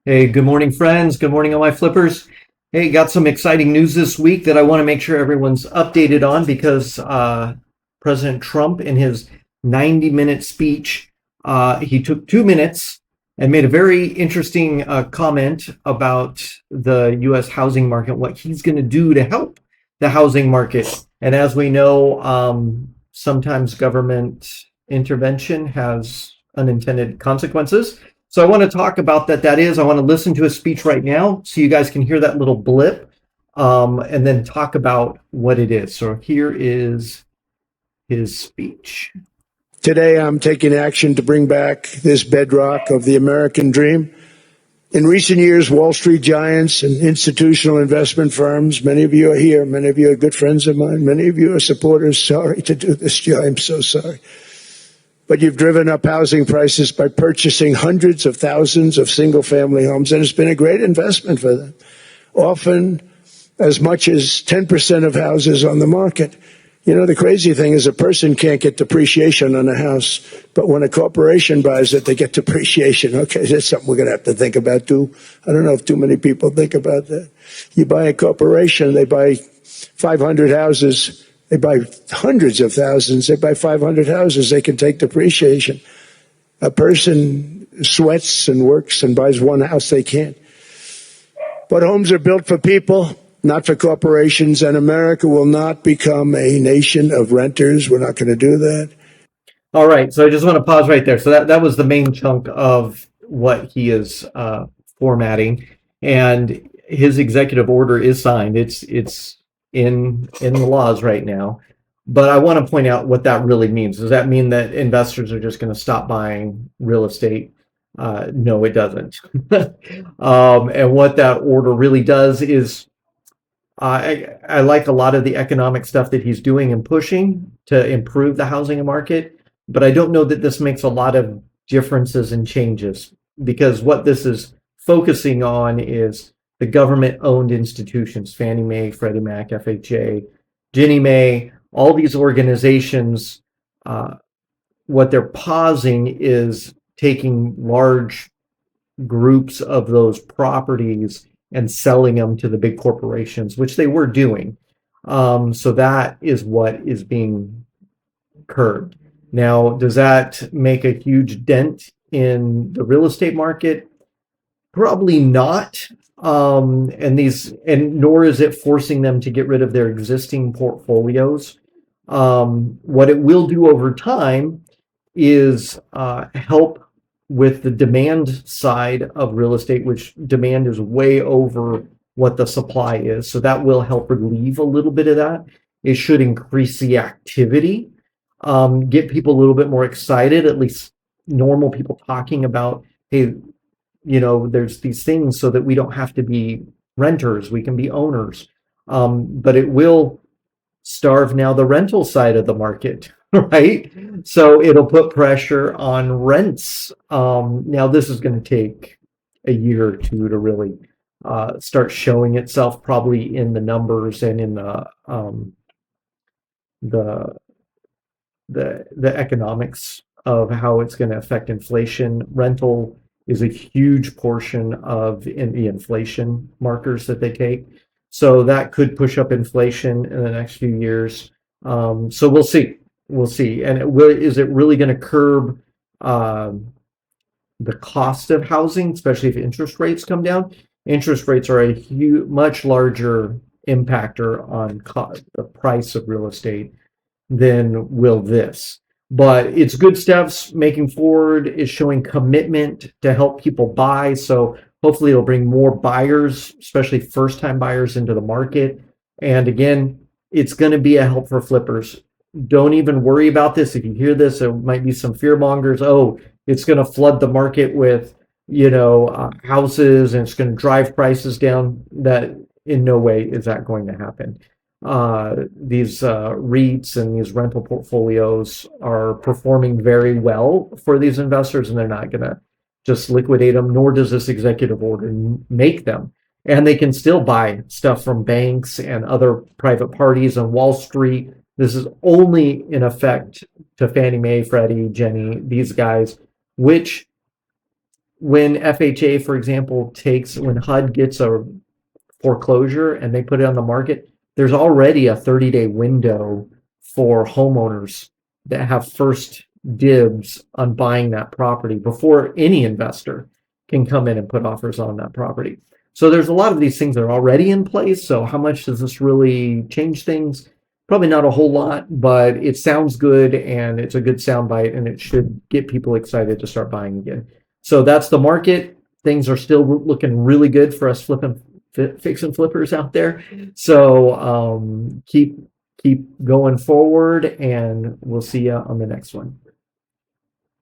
Hey, good morning, friends. Good morning, all my flippers. Hey, got some exciting news this week that I want to make sure everyone's updated on because President Trump, in his 90-minute speech, he took 2 minutes and made a very interesting comment about the U.S. housing market, what he's going to do to help the housing market. And as we know, sometimes government intervention has unintended consequences. So I want to talk about that is. I want to listen to his speech right now so you guys can hear that little blip and then talk about what it is. So here is his speech. Today, I'm taking action to bring back this bedrock of the American dream. In recent years, Wall Street giants and institutional investment firms, many of you are here, many of you are good friends of mine, many of you are supporters. Sorry to do this, Joe, I'm so sorry. But you've driven up housing prices by purchasing hundreds of thousands of single-family homes, and it's been a great investment for them. Often as much as 10% of houses on the market. You know, the crazy thing is a person can't get depreciation on a house, but when a corporation buys it, they get depreciation. Okay, that's something we're going to have to think about too. I don't know if too many people think about that. You buy a corporation, they buy 500 houses, they buy hundreds of thousands, they buy 500 houses, they can take depreciation. A person sweats and works and buys one house, they can't. But homes are built for people, not for corporations, and America will not become a nation of renters. We're not going to do that. All right, so I just want to pause right there. So that was the main chunk of what he is formatting, and his executive order is signed. It's in the laws right now. But I want to point out what that really means. Does that mean that investors are just going to stop buying real estate? No, it doesn't. And what that order really does is I like a lot of the economic stuff that he's doing and pushing to improve the housing market, but I don't know that this makes a lot of differences and changes because what this is focusing on is the government-owned institutions, Fannie Mae, Freddie Mac, FHA, Ginnie Mae, all these organizations. What they're pausing is taking large groups of those properties and selling them to the big corporations, which they were doing. So that is what is being curbed. Now, does that make a huge dent in the real estate market? Probably not. And nor is it forcing them to get rid of their existing portfolios. What it will do over time is help with the demand side of real estate, which demand is way over what the supply is. So that will help relieve a little bit of that. It should increase the activity, get people a little bit more excited, at least normal people talking about, hey, there's these things so that we don't have to be renters, we can be owners. But it will starve now the rental side of the market, right? So it'll put pressure on rents. Now this is going to take a year or two to really start showing itself, probably in the numbers and in the the economics of how it's going to affect inflation. Rental is a huge portion of the inflation markers that they take. So that could push up inflation in the next few years. So we'll see. We'll see. And is it really going to curb the cost of housing, especially if interest rates come down? Interest rates are a much larger impactor on the price of real estate than will this. But it's good steps making forward, is showing commitment to help people buy. So hopefully it'll bring more buyers, especially first-time buyers, into the market. And again, it's going to be a help for flippers. Don't even worry about this. If you hear this, there might be some fear mongers. Oh, it's going to flood the market with, houses, and it's going to drive prices down. That in no way is that going to happen. These REITs and these rental portfolios are performing very well for these investors, and they're not going to just liquidate them, nor does this executive order make them. And they can still buy stuff from banks and other private parties on Wall Street. This is only in effect to Fannie Mae, Freddie, Jenny, these guys, which when FHA, for example, when HUD gets a foreclosure and they put it on the market, there's already a 30-day window for homeowners that have first dibs on buying that property before any investor can come in and put offers on that property. So there's a lot of these things that are already in place. So how much does this really change things? Probably not a whole lot, but it sounds good and it's a good soundbite and it should get people excited to start buying again. So that's the market. Things are still looking really good for us fix and flippers out there. So keep going forward, and we'll see you on the next one.